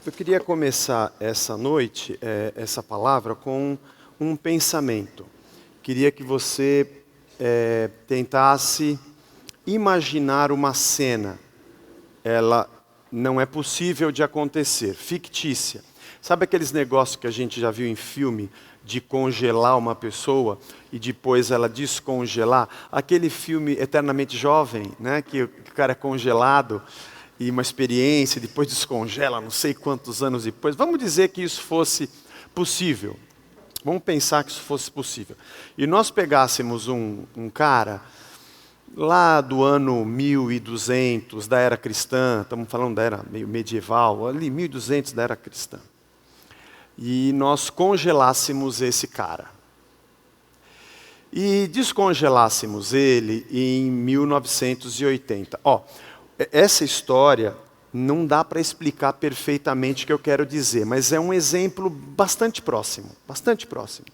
Eu queria começar essa noite, essa palavra, com um pensamento. Queria que você tentasse imaginar uma cena. Ela não é possível de acontecer, fictícia. Sabe aqueles negócios que a gente já viu em filme, de congelar uma pessoa e depois ela descongelar? Aquele filme Eternamente Jovem, né, que o cara é congelado e uma experiência, depois descongela, não sei quantos anos depois. Vamos dizer que isso fosse possível. Vamos pensar que isso fosse possível. E nós pegássemos um cara lá do ano 1200, da era cristã, estamos falando da era meio medieval, ali 1200 da era cristã. E nós congelássemos esse cara. E descongelássemos ele em 1980. Essa história não dá para explicar perfeitamente o que eu quero dizer, mas é um exemplo bastante próximo, bastante próximo.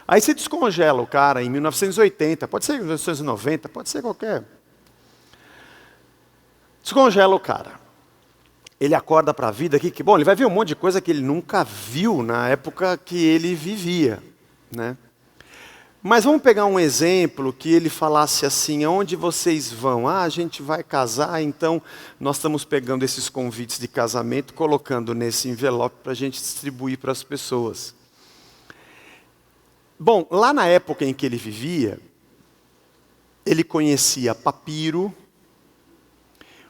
Aí você descongela o cara em 1980, pode ser em 1990, pode ser qualquer. Descongela o cara. Ele acorda para a vida aqui, bom, ele vai ver um monte de coisa que ele nunca viu na época que ele vivia, né? Mas vamos pegar um exemplo que ele falasse assim: aonde vocês vão? A gente vai casar, então nós estamos pegando esses convites de casamento, colocando nesse envelope para a gente distribuir para as pessoas. Bom, lá na época em que ele vivia, ele conhecia papiro,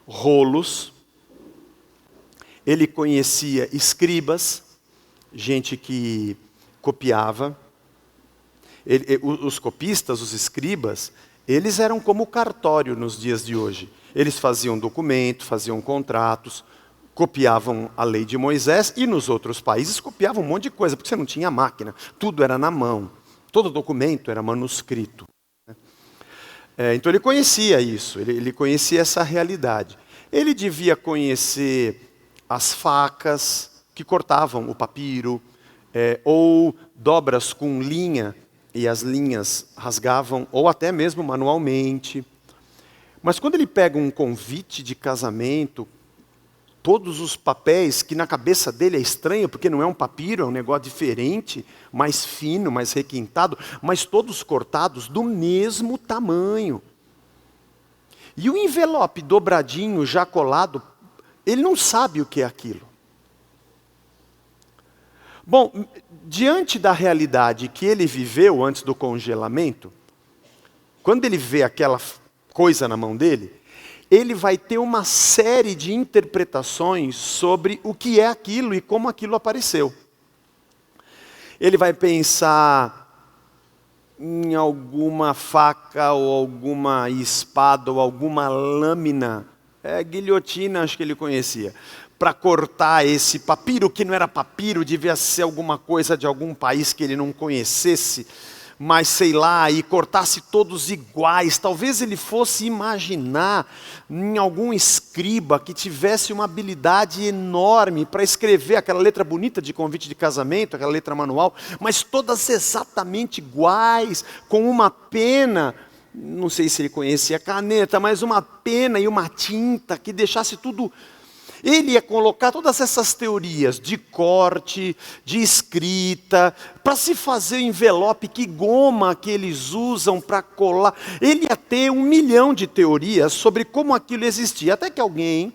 rolos, ele conhecia escribas, gente que copiava. Os copistas, os escribas, eles eram como o cartório nos dias de hoje. Eles faziam documento, faziam contratos, copiavam a lei de Moisés e nos outros países copiavam um monte de coisa, porque você não tinha máquina, tudo era na mão, todo documento era manuscrito. Então ele conhecia isso, ele conhecia essa realidade. Ele devia conhecer as facas que cortavam o papiro, ou dobras com linha, e as linhas rasgavam, ou até mesmo manualmente. Mas quando ele pega um convite de casamento, todos os papéis, que na cabeça dele é estranho, porque não é um papiro, é um negócio diferente, mais fino, mais requintado, mas todos cortados do mesmo tamanho. E o envelope dobradinho, já colado, ele não sabe o que é aquilo. Bom, diante da realidade que ele viveu antes do congelamento, quando ele vê aquela coisa na mão dele, ele vai ter uma série de interpretações sobre o que é aquilo e como aquilo apareceu. Ele vai pensar em alguma faca ou alguma espada ou alguma lâmina, guilhotina, acho que ele conhecia, para cortar esse papiro, que não era papiro, devia ser alguma coisa de algum país que ele não conhecesse, mas sei lá, e cortasse todos iguais. Talvez ele fosse imaginar em algum escriba que tivesse uma habilidade enorme para escrever aquela letra bonita de convite de casamento, aquela letra manual, mas todas exatamente iguais, com uma pena, não sei se ele conhecia caneta, mas uma pena e uma tinta que deixasse tudo. Ele ia colocar todas essas teorias de corte, de escrita, para se fazer o envelope, que goma que eles usam para colar. Ele ia ter 1 milhão de teorias sobre como aquilo existia, até que alguém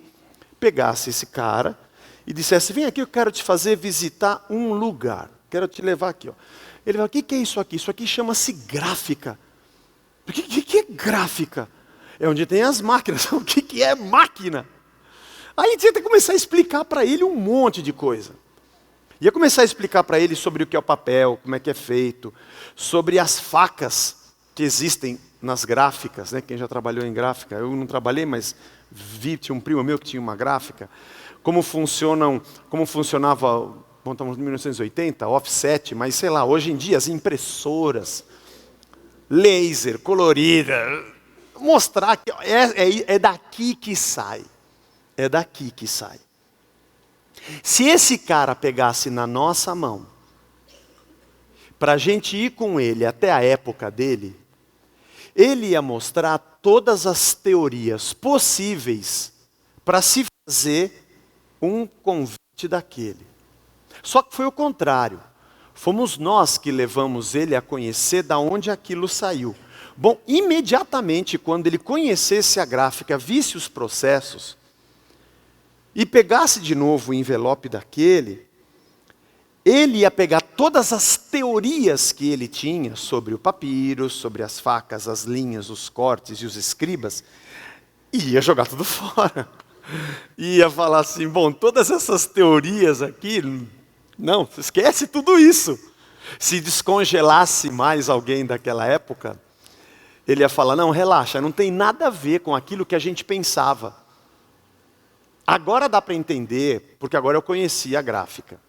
pegasse esse cara e dissesse: vem aqui, eu quero te fazer visitar um lugar, quero te levar aqui. Ele vai: o que é isso aqui? Isso aqui chama-se gráfica. O que é gráfica? É onde tem as máquinas. O que é máquina? Aí você tem que começar a explicar para ele um monte de coisa. Ia começar a explicar para ele sobre o que é o papel, como é que é feito, sobre as facas que existem nas gráficas, né? Quem já trabalhou em gráfica, eu não trabalhei, mas vi, tinha um primo meu que tinha uma gráfica. Como funcionava, bom, estamos em 1980, offset, mas sei lá, hoje em dia as impressoras, laser, colorida, mostrar que é daqui que sai. É daqui que sai. Se esse cara pegasse na nossa mão, para a gente ir com ele até a época dele, ele ia mostrar todas as teorias possíveis para se fazer um convite daquele. Só que foi o contrário. Fomos nós que levamos ele a conhecer da onde aquilo saiu. Bom, imediatamente quando ele conhecesse a gráfica, visse os processos, e pegasse de novo o envelope daquele, ele ia pegar todas as teorias que ele tinha sobre o papiro, sobre as facas, as linhas, os cortes e os escribas, e ia jogar tudo fora. Ia falar assim, bom, todas essas teorias aqui, não, esquece tudo isso. Se descongelasse mais alguém daquela época, ele ia falar, não, relaxa, não tem nada a ver com aquilo que a gente pensava. Agora dá para entender, porque agora eu conheci a gráfica.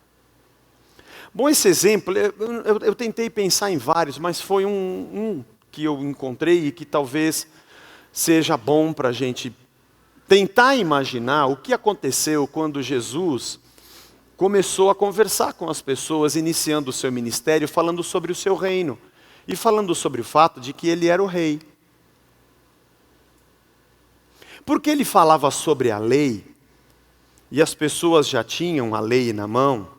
Bom, esse exemplo, eu tentei pensar em vários, mas foi um que eu encontrei e que talvez seja bom para a gente tentar imaginar o que aconteceu quando Jesus começou a conversar com as pessoas, iniciando o seu ministério, falando sobre o seu reino e falando sobre o fato de que ele era o rei. Porque ele falava sobre a lei, e as pessoas já tinham a lei na mão,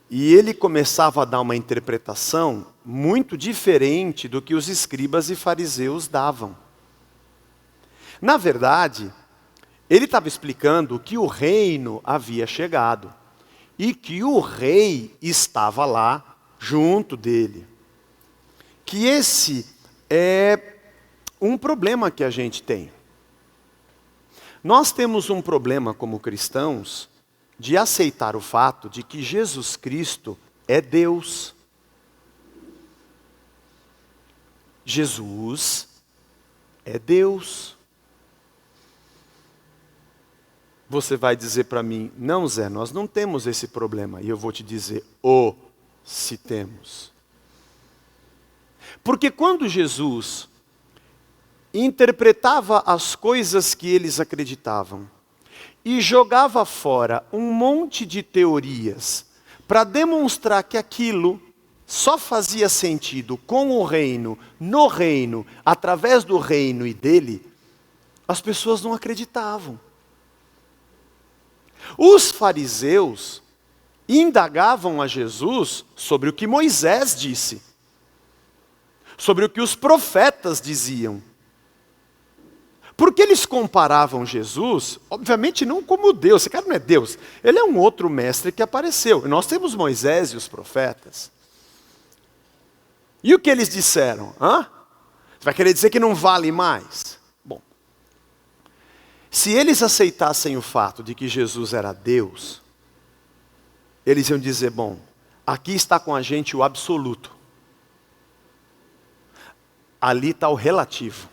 e ele começava a dar uma interpretação muito diferente do que os escribas e fariseus davam. Na verdade, ele estava explicando que o reino havia chegado e que o rei estava lá junto dele. Que esse é um problema que a gente tem. Nós temos um problema como cristãos de aceitar o fato de que Jesus Cristo é Deus. Jesus é Deus. Você vai dizer para mim, não Zé, nós não temos esse problema. E eu vou te dizer, se temos. Porque quando Jesus interpretava as coisas que eles acreditavam e jogava fora um monte de teorias para demonstrar que aquilo só fazia sentido com o reino, no reino, através do reino e dele, as pessoas não acreditavam. Os fariseus indagavam a Jesus sobre o que Moisés disse, sobre o que os profetas diziam. Porque eles comparavam Jesus, obviamente não como Deus, esse cara não é Deus, ele é um outro mestre que apareceu. Nós temos Moisés e os profetas. E o que eles disseram? Você vai querer dizer que não vale mais? Bom, se eles aceitassem o fato de que Jesus era Deus, eles iam dizer, bom, aqui está com a gente o absoluto. Ali está o relativo.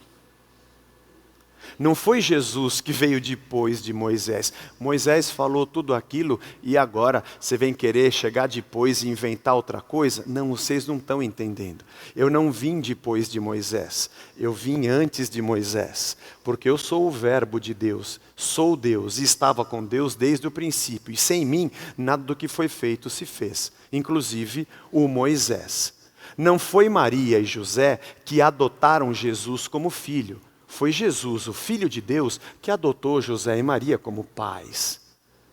Não foi Jesus que veio depois de Moisés. Moisés falou tudo aquilo e agora você vem querer chegar depois e inventar outra coisa? Não, vocês não estão entendendo. Eu não vim depois de Moisés. Eu vim antes de Moisés. Porque eu sou o verbo de Deus. Sou Deus e estava com Deus desde o princípio. E sem mim, nada do que foi feito se fez. Inclusive o Moisés. Não foi Maria e José que adotaram Jesus como filho. Foi Jesus, o Filho de Deus, que adotou José e Maria como pais.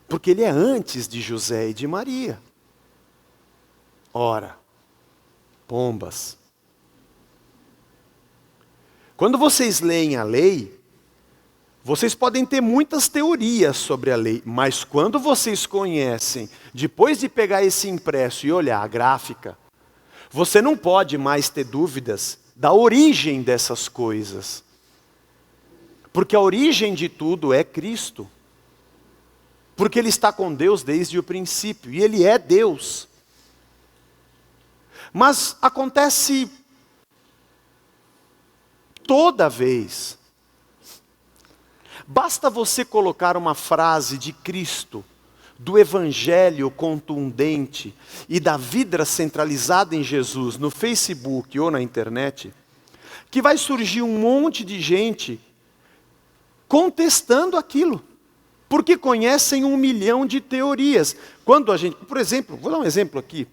Porque ele é antes de José e de Maria. Ora, pombas. Quando vocês leem a lei, vocês podem ter muitas teorias sobre a lei, mas quando vocês conhecem, depois de pegar esse impresso e olhar a gráfica, você não pode mais ter dúvidas da origem dessas coisas. Porque a origem de tudo é Cristo. Porque Ele está com Deus desde o princípio. E Ele é Deus. Mas acontece toda vez. Basta você colocar uma frase de Cristo, do Evangelho contundente e da vida centralizada em Jesus no Facebook ou na internet, que vai surgir um monte de gente contestando aquilo, porque conhecem 1 milhão de teorias. Quando a gente, por exemplo, vou dar um exemplo aqui.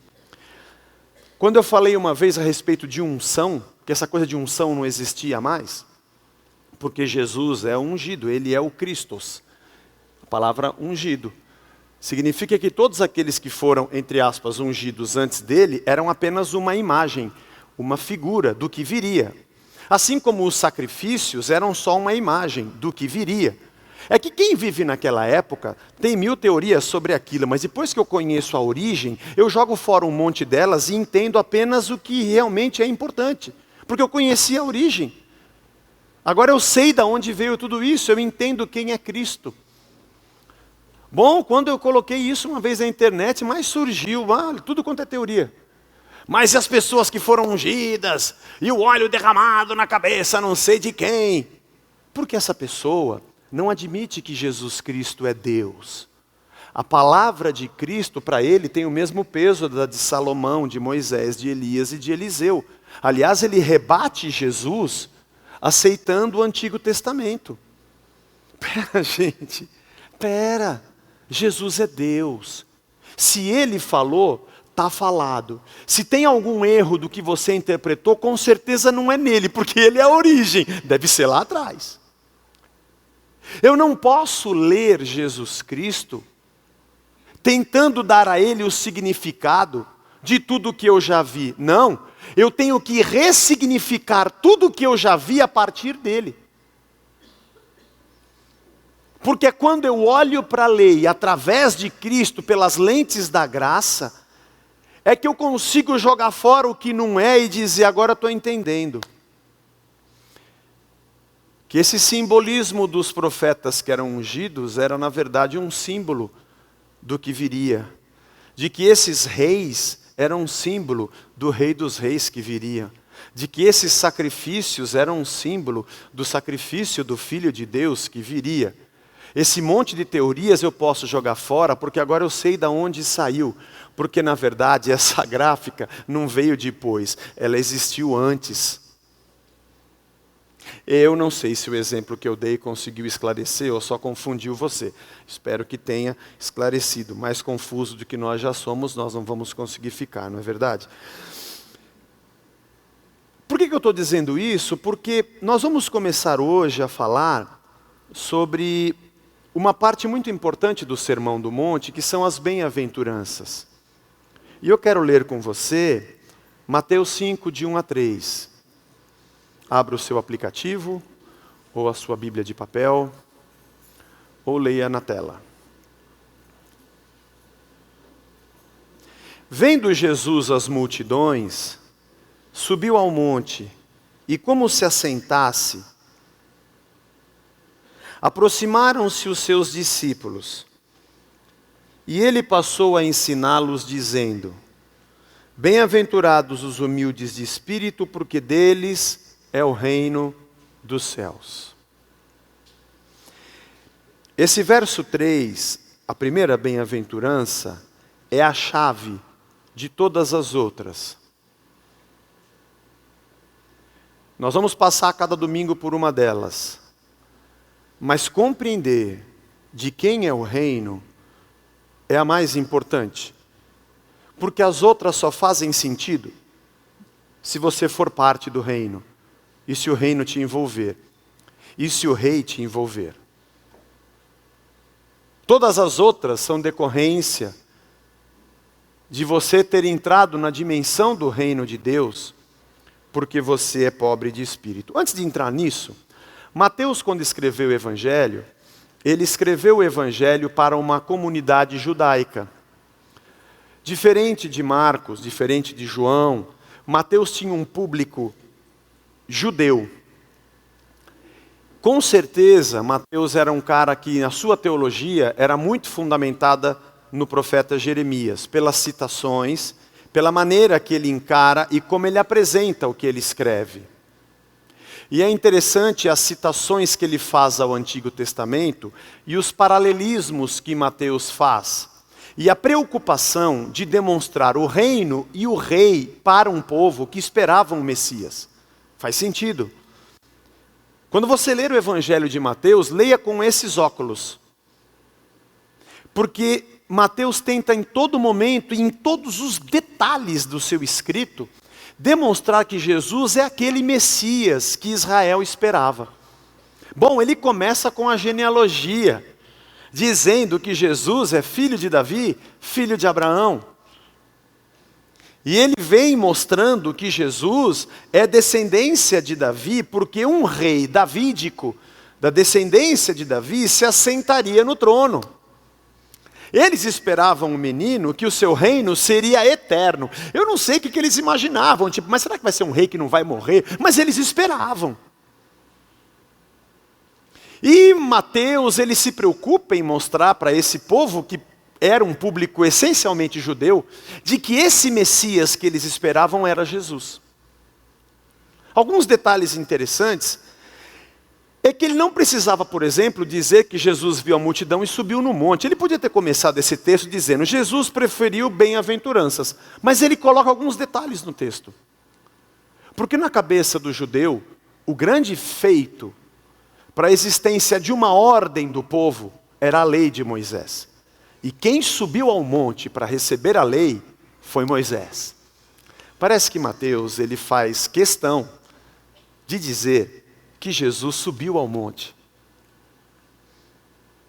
Quando eu falei uma vez a respeito de unção, que essa coisa de unção não existia mais, porque Jesus é ungido, Ele é o Christos, a palavra ungido. Significa que todos aqueles que foram, entre aspas, ungidos antes dele, eram apenas uma imagem, uma figura do que viria. Assim como os sacrifícios eram só uma imagem do que viria. É que quem vive naquela época tem mil teorias sobre aquilo, mas depois que eu conheço a origem, eu jogo fora um monte delas e entendo apenas o que realmente é importante. Porque eu conheci a origem. Agora eu sei de onde veio tudo isso, eu entendo quem é Cristo. Bom, quando eu coloquei isso uma vez na internet, mas surgiu, tudo quanto é teoria. Mas e as pessoas que foram ungidas, e o óleo derramado na cabeça não sei de quem? Porque essa pessoa não admite que Jesus Cristo é Deus. A palavra de Cristo para ele tem o mesmo peso da de Salomão, de Moisés, de Elias e de Eliseu. Aliás, ele rebate Jesus aceitando o Antigo Testamento. Pera, gente, pera. Jesus é Deus. Se ele falou, está falado. Se tem algum erro do que você interpretou, com certeza não é nele, porque ele é a origem. Deve ser lá atrás. Eu não posso ler Jesus Cristo tentando dar a ele o significado de tudo que eu já vi. Não, eu tenho que ressignificar tudo que eu já vi a partir dele. Porque quando eu olho para a lei através de Cristo, pelas lentes da graça, é que eu consigo jogar fora o que não é e dizer, agora estou entendendo. Que esse simbolismo dos profetas que eram ungidos era na verdade um símbolo do que viria. De que esses reis eram um símbolo do Rei dos Reis que viria. De que esses sacrifícios eram um símbolo do sacrifício do Filho de Deus que viria. Esse monte de teorias eu posso jogar fora, porque agora eu sei de onde saiu. Porque na verdade essa gráfica não veio depois, ela existiu antes. Eu não sei se o exemplo que eu dei conseguiu esclarecer ou só confundiu você. Espero que tenha esclarecido. Mais confuso do que nós já somos, nós não vamos conseguir ficar, não é verdade? Por que eu estou dizendo isso? Porque nós vamos começar hoje a falar sobre uma parte muito importante do Sermão do Monte, que são as bem-aventuranças. E eu quero ler com você Mateus 5, de 1 a 3. Abra o seu aplicativo, ou a sua Bíblia de papel, ou leia na tela. Vendo Jesus as multidões, subiu ao monte, e como se assentasse, aproximaram-se os seus discípulos, e ele passou a ensiná-los, dizendo: Bem-aventurados os humildes de espírito, porque deles é o reino dos céus. Esse verso 3, a primeira bem-aventurança, é a chave de todas as outras. Nós vamos passar cada domingo por uma delas. Mas compreender de quem é o reino é a mais importante. Porque as outras só fazem sentido se você for parte do reino. E se o reino te envolver. E se o rei te envolver. Todas as outras são decorrência de você ter entrado na dimensão do reino de Deus, porque você é pobre de espírito. Antes de entrar nisso, Mateus, quando escreveu o Evangelho, ele escreveu o Evangelho para uma comunidade judaica. Diferente de Marcos, diferente de João, Mateus tinha um público judeu. Com certeza, Mateus era um cara que, na sua teologia, era muito fundamentada no profeta Jeremias, pelas citações, pela maneira que ele encara e como ele apresenta o que ele escreve. E é interessante as citações que ele faz ao Antigo Testamento e os paralelismos que Mateus faz. E a preocupação de demonstrar o reino e o rei para um povo que esperava um Messias. Faz sentido. Quando você ler o Evangelho de Mateus, leia com esses óculos. Porque Mateus tenta em todo momento e em todos os detalhes do seu escrito, demonstrar que Jesus é aquele Messias que Israel esperava. Bom, ele começa com a genealogia. dizendo que Jesus é filho de Davi, filho de Abraão. E ele vem mostrando que Jesus é descendência de Davi, porque um rei davídico, da descendência de Davi, se assentaria no trono. Eles esperavam um menino que o seu reino seria eterno. Eu não sei o que eles imaginavam, tipo, mas será que vai ser um rei que não vai morrer? Mas eles esperavam. E Mateus, ele se preocupa em mostrar para esse povo, que era um público essencialmente judeu, de que esse Messias que eles esperavam era Jesus. Alguns detalhes interessantes é que ele não precisava, por exemplo, dizer que Jesus viu a multidão e subiu no monte. Ele podia ter começado esse texto dizendo, Jesus preferiu bem-aventuranças. Mas ele coloca alguns detalhes no texto. Porque na cabeça do judeu, o grande feito para a existência de uma ordem do povo era a lei de Moisés. E quem subiu ao monte para receber a lei foi Moisés. Parece que Mateus, ele faz questão de dizer que Jesus subiu ao monte.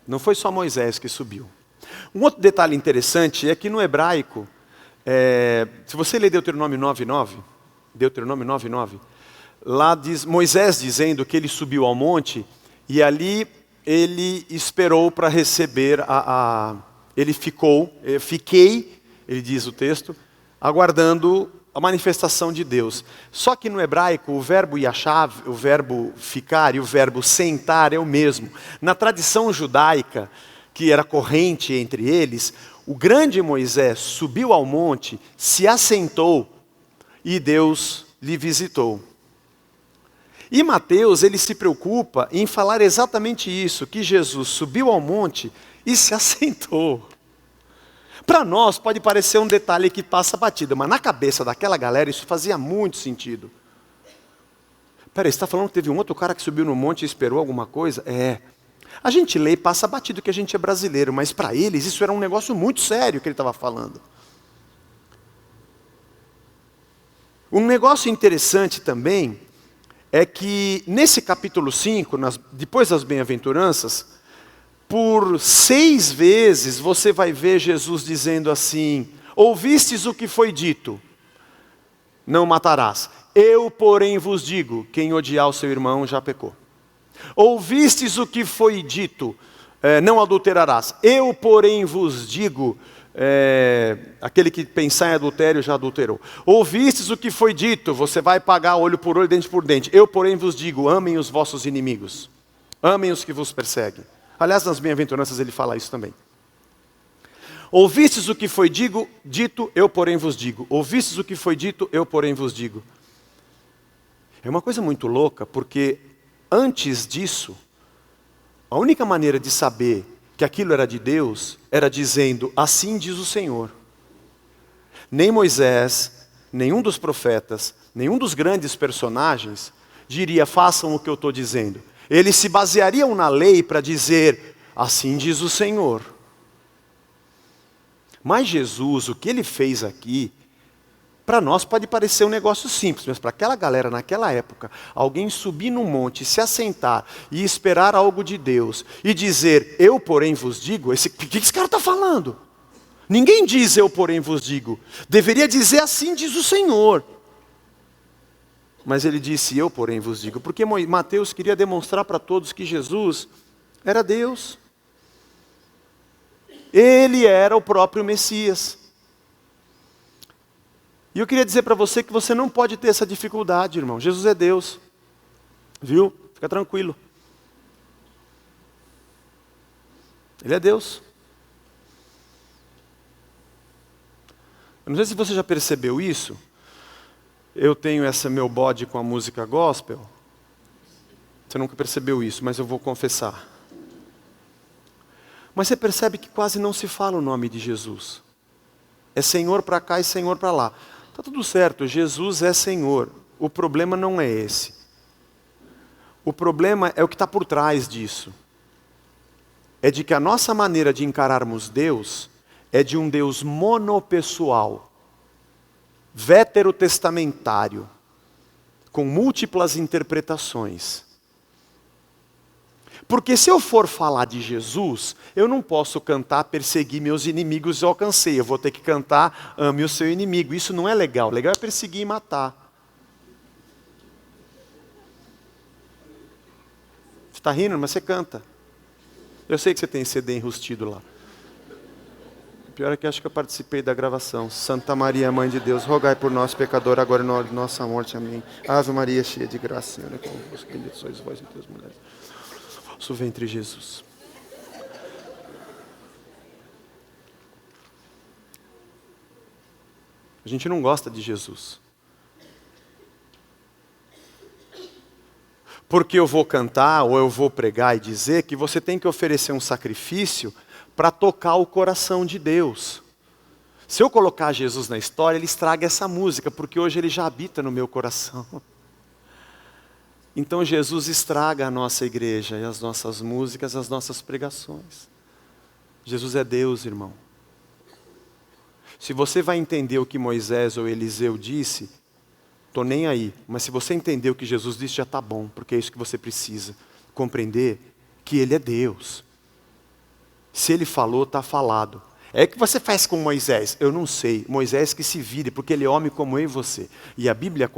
Não foi só Moisés que subiu. Um outro detalhe interessante é que no hebraico, se você ler Deuteronômio 9:9, lá diz Moisés dizendo que ele subiu ao monte e ali ele esperou para receber fiquei, ele diz o texto, aguardando a manifestação de Deus. Só que no hebraico o verbo yashav, o verbo ficar e o verbo sentar é o mesmo. Na tradição judaica, que era corrente entre eles, o grande Moisés subiu ao monte, se assentou e Deus lhe visitou. E Mateus, ele se preocupa em falar exatamente isso, que Jesus subiu ao monte e se assentou. Para nós pode parecer um detalhe que passa batido, mas na cabeça daquela galera isso fazia muito sentido. Peraí, você está falando que teve um outro cara que subiu no monte e esperou alguma coisa? É. A gente lê e passa batido que a gente é brasileiro, mas para eles isso era um negócio muito sério que ele estava falando. Um negócio interessante também é que nesse capítulo 5, depois das bem-aventuranças, por 6 vezes você vai ver Jesus dizendo assim, ouvistes o que foi dito, não matarás. Eu, porém, vos digo, quem odiar o seu irmão já pecou. Ouvistes o que foi dito, não adulterarás. Eu, porém, vos digo, aquele que pensar em adultério já adulterou. Ouvistes o que foi dito, você vai pagar olho por olho, dente por dente. Eu, porém, vos digo, amem os vossos inimigos. Amem os que vos perseguem. Aliás, nas bem-aventuranças ele fala isso também. Ouvistes o que foi dito, eu porém vos digo. Ouvistes o que foi dito, eu porém vos digo. É uma coisa muito louca, porque antes disso, a única maneira de saber que aquilo era de Deus, era dizendo, assim diz o Senhor. Nem Moisés, nenhum dos profetas, nenhum dos grandes personagens, diria, façam o que eu estou dizendo. Eles se baseariam na lei para dizer, assim diz o Senhor. Mas Jesus, o que ele fez aqui, para nós pode parecer um negócio simples, mas para aquela galera naquela época, alguém subir num monte, se assentar e esperar algo de Deus, e dizer, eu porém vos digo, o que esse cara está falando? Ninguém diz eu porém vos digo, deveria dizer assim diz o Senhor. Mas ele disse, eu porém vos digo, porque Mateus queria demonstrar para todos que Jesus era Deus. Ele era o próprio Messias. E eu queria dizer para você que você não pode ter essa dificuldade, irmão. Jesus é Deus. Viu? Fica tranquilo. Ele é Deus. Eu não sei se você já percebeu isso. Eu tenho esse meu bode com a música gospel. Você nunca percebeu isso, mas eu vou confessar. Mas você percebe que quase não se fala o nome de Jesus. É Senhor para cá e Senhor para lá. Está tudo certo, Jesus é Senhor. O problema não é esse. O problema é o que está por trás disso. É de que a nossa maneira de encararmos Deus é de um Deus monopessoal. Veterotestamentário, com múltiplas interpretações. Porque se eu for falar de Jesus, eu não posso cantar persegui meus inimigos e alcancei. Eu vou ter que cantar ame o seu inimigo. Isso não é legal. Legal é perseguir e matar. Você está rindo, mas você canta. Eu sei que você tem CD enrustido lá. O pior é que acho que eu participei da gravação. Santa Maria, Mãe de Deus, rogai por nós, pecadores, agora e na hora de nossa morte. Amém. Ave Maria, cheia de graça, Senhor é convosco. Bendita sois vós entre as mulheres. Vosso ventre, Jesus. A gente não gosta de Jesus. Porque eu vou cantar ou eu vou pregar e dizer que você tem que oferecer um sacrifício para tocar o coração de Deus. Se eu colocar Jesus na história, ele estraga essa música, porque hoje ele já habita no meu coração. Então Jesus estraga a nossa igreja e as nossas músicas, as nossas pregações. Jesus é Deus, irmão. Se você vai entender o que Moisés ou Eliseu disse, estou nem aí. Mas se você entender o que Jesus disse, já está bom, porque é isso que você precisa. Compreender que Ele é Deus. Se Ele falou, está falado. É o que você faz com Moisés? Eu não sei. Moisés que se vire, porque ele é homem como eu e você. E a Bíblia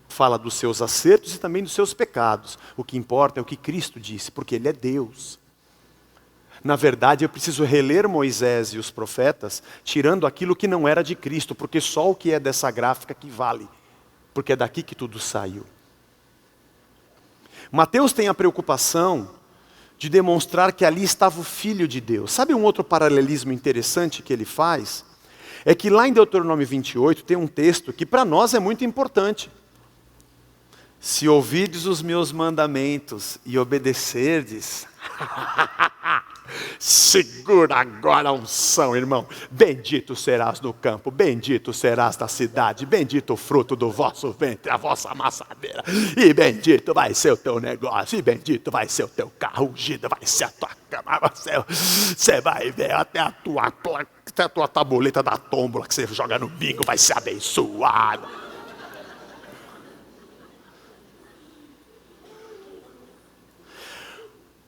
fala dos seus acertos e também dos seus pecados. O que importa é o que Cristo disse, porque Ele é Deus. Na verdade, eu preciso reler Moisés e os profetas, tirando aquilo que não era de Cristo, porque só o que é dessa gráfica que vale. Porque é daqui que tudo saiu. Mateus tem a preocupação de demonstrar que ali estava o Filho de Deus. Sabe um outro paralelismo interessante que ele faz? É que lá em Deuteronômio 28 tem um texto que para nós é muito importante. Se ouvides os meus mandamentos e obedecerdes, segura agora a unção, irmão. Bendito serás no campo, bendito serás na cidade, bendito o fruto do vosso ventre, a vossa amassadeira, e bendito vai ser o teu negócio, e bendito vai ser o teu carro, ungido vai ser a tua cama, você vai ver até a tua tabuleta da tómbola que você joga no bingo vai ser abençoada.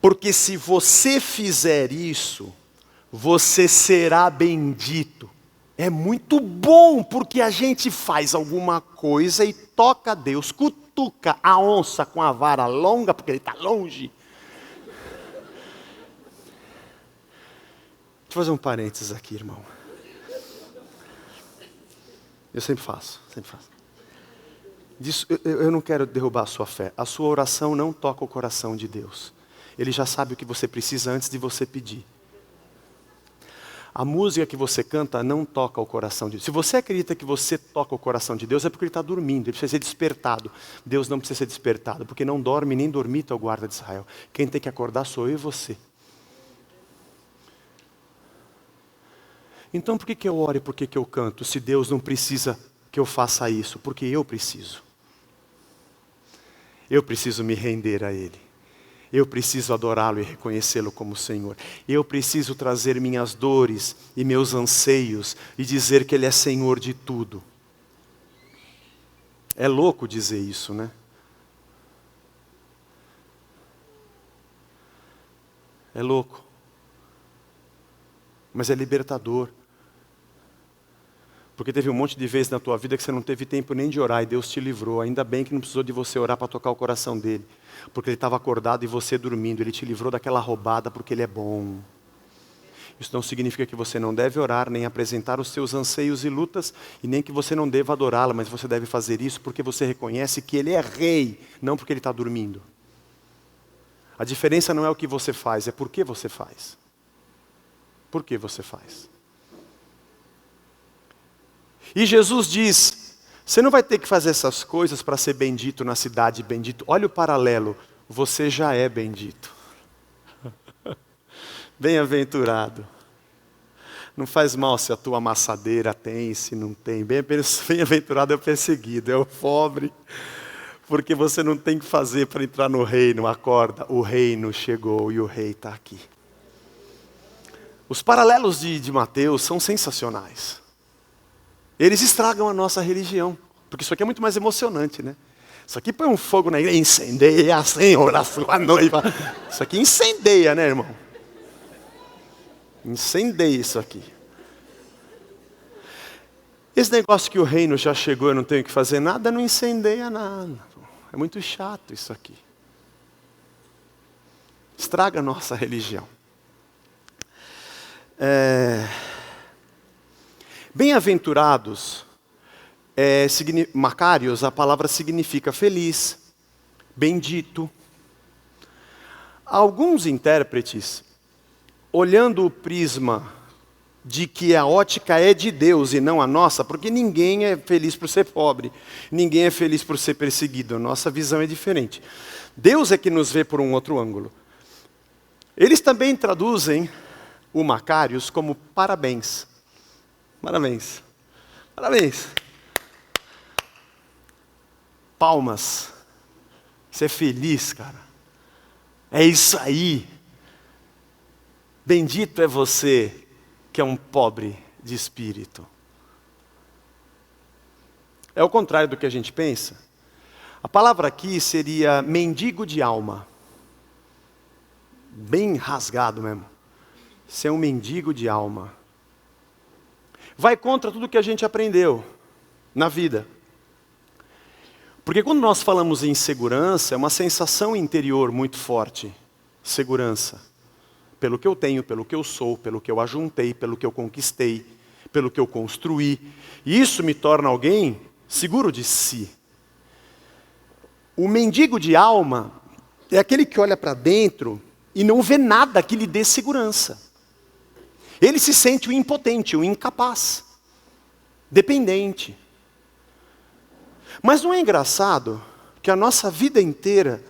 Porque se você fizer isso, você será bendito. É muito bom, porque a gente faz alguma coisa e toca Deus, cutuca a onça com a vara longa, porque ele está longe. Deixa eu fazer um parênteses aqui, irmão. Eu sempre faço. Eu não quero derrubar a sua fé. A sua oração não toca o coração de Deus. Ele já sabe o que você precisa antes de você pedir. A música que você canta não toca o coração de Deus. Se você acredita que você toca o coração de Deus, é porque ele está dormindo, ele precisa ser despertado. Deus não precisa ser despertado, porque não dorme nem dormita o guarda de Israel. Quem tem que acordar sou eu e você. Então por que eu oro e por que eu canto, se Deus não precisa que eu faça isso? Porque eu preciso. Eu preciso me render a Ele. Eu preciso adorá-lo e reconhecê-lo como Senhor. Eu preciso trazer minhas dores e meus anseios e dizer que Ele é Senhor de tudo. É louco dizer isso, né? É louco. Mas é libertador. Porque teve um monte de vezes na tua vida que você não teve tempo nem de orar e Deus te livrou. Ainda bem que não precisou de você orar para tocar o coração dele. Porque ele estava acordado e você dormindo. Ele te livrou daquela roubada porque ele é bom. Isso não significa que você não deve orar, nem apresentar os seus anseios e lutas, e nem que você não deva adorá-lo, mas você deve fazer isso porque você reconhece que ele é rei, não porque ele está dormindo. A diferença não é o que você faz, é por que você faz. Por que você faz? E Jesus diz, você não vai ter que fazer essas coisas para ser bendito na cidade, bendito. Olha o paralelo, você já é bendito. Bem-aventurado. Não faz mal se a tua amassadeira tem, se não tem. Bem-aventurado é o perseguido, é o pobre. Porque você não tem que fazer para entrar no reino, acorda, o reino chegou e o rei está aqui. Os paralelos de Mateus são sensacionais. Eles estragam a nossa religião, porque isso aqui é muito mais emocionante, né? Isso aqui põe um fogo na igreja, incendeia, Senhor, a sua noiva. Isso aqui incendeia, né, irmão? Incendeia isso aqui. Esse negócio que o reino já chegou, eu não tenho que fazer nada, não incendeia nada. É muito chato isso aqui. Estraga a nossa religião. Bem-aventurados, Macários, a palavra significa feliz, bendito. Alguns intérpretes, olhando o prisma de que a ótica é de Deus e não a nossa, porque ninguém é feliz por ser pobre, ninguém é feliz por ser perseguido, a nossa visão é diferente. Deus é que nos vê por um outro ângulo. Eles também traduzem o Macários como parabéns. Parabéns. Parabéns. Palmas. Você é feliz, cara. É isso aí. Bendito é você que é um pobre de espírito. É o contrário do que a gente pensa. A palavra aqui seria mendigo de alma. Bem rasgado mesmo. Ser um mendigo de alma. Vai contra tudo que a gente aprendeu na vida. Porque quando nós falamos em segurança, é uma sensação interior muito forte. Segurança. Pelo que eu tenho, pelo que eu sou, pelo que eu ajuntei, pelo que eu conquistei, pelo que eu construí. E isso me torna alguém seguro de si. O mendigo de alma é aquele que olha para dentro e não vê nada que lhe dê segurança. Ele se sente o impotente, o incapaz, dependente. Mas não é engraçado que a nossa vida inteira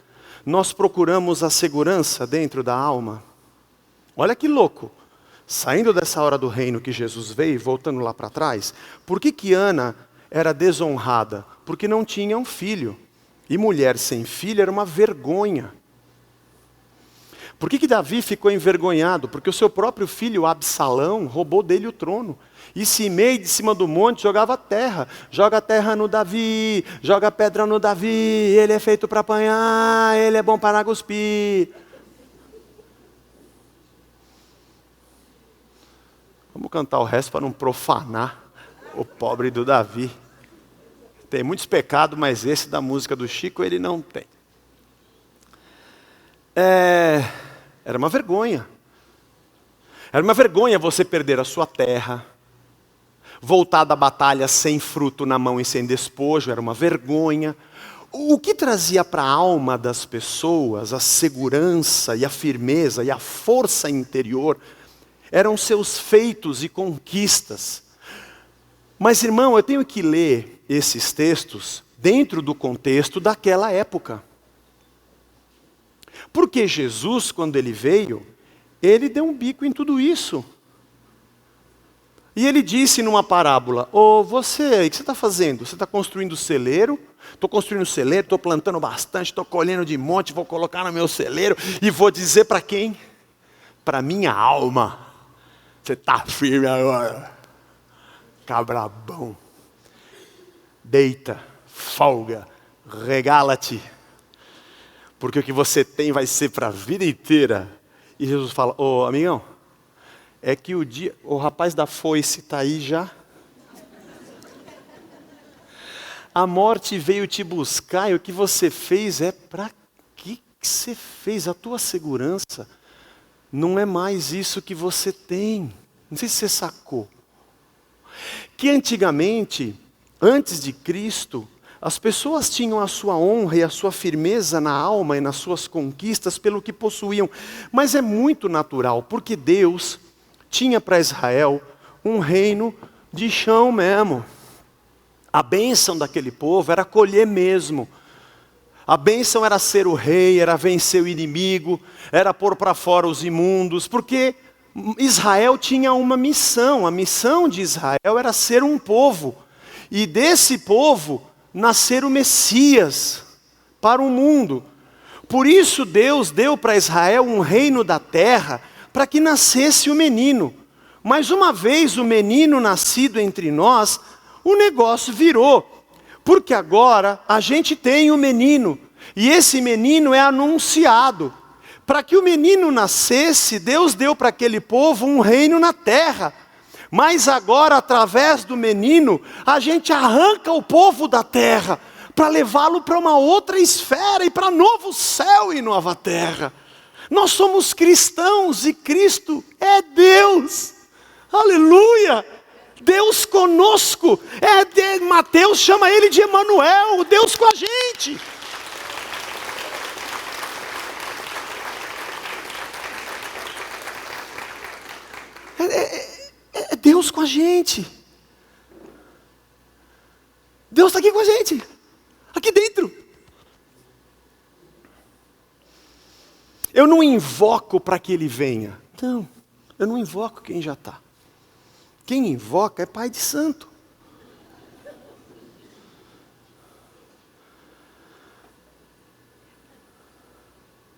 nós procuramos a segurança dentro da alma? Olha que louco. Saindo dessa hora do reino que Jesus veio, voltando lá para trás, por que Ana era desonrada? Porque não tinha um filho. E mulher sem filho era uma vergonha. Por que Davi ficou envergonhado? Porque o seu próprio filho, Absalão, roubou dele o trono. E Simei, de cima do monte, jogava terra. Joga terra no Davi, joga pedra no Davi. Ele é feito para apanhar, ele é bom para cuspir. Vamos cantar o resto para não profanar o pobre do Davi. Tem muitos pecados, mas esse da música do Chico ele não tem. Era uma vergonha. Era uma vergonha você perder a sua terra, voltar da batalha sem fruto na mão e sem despojo, era uma vergonha. O que trazia para a alma das pessoas a segurança e a firmeza e a força interior eram seus feitos e conquistas. Mas, irmão, eu tenho que ler esses textos dentro do contexto daquela época. Porque Jesus, quando ele veio, ele deu um bico em tudo isso. E ele disse numa parábola: você, o que você está fazendo? Você está construindo celeiro? Estou construindo celeiro, estou plantando bastante, estou colhendo de monte, vou colocar no meu celeiro e vou dizer para quem? Para minha alma. Você está firme agora. Cabra bom. Deita, folga, regala-te. Porque o que você tem vai ser para a vida inteira. E Jesus fala: amigão, é que o rapaz da foice está aí já. A morte veio te buscar e o que você fez é para que você fez? A tua segurança não é mais isso que você tem. Não sei se você sacou. Que antigamente, antes de Cristo, as pessoas tinham a sua honra e a sua firmeza na alma e nas suas conquistas pelo que possuíam. Mas é muito natural, porque Deus tinha para Israel um reino de chão mesmo. A bênção daquele povo era colher mesmo. A bênção era ser o rei, era vencer o inimigo, era pôr para fora os imundos, porque Israel tinha uma missão. A missão de Israel era ser um povo. E desse povo nascer o Messias para o mundo. Por isso Deus deu para Israel um reino da terra para que nascesse o menino. Mas uma vez o menino nascido entre nós, o negócio virou. Porque agora a gente tem um menino, e esse menino é anunciado. Para que o menino nascesse, Deus deu para aquele povo um reino na terra. Mas agora, através do menino, a gente arranca o povo da terra, para levá-lo para uma outra esfera, e para novo céu e nova terra. Nós somos cristãos, e Cristo é Deus. Aleluia! Deus conosco. Mateus chama ele de Emanuel, o Deus com a gente. É Deus com a gente. Deus está aqui com a gente, aqui dentro. Eu não invoco para que ele venha. Não, eu não invoco quem já está. Quem invoca é pai de santo.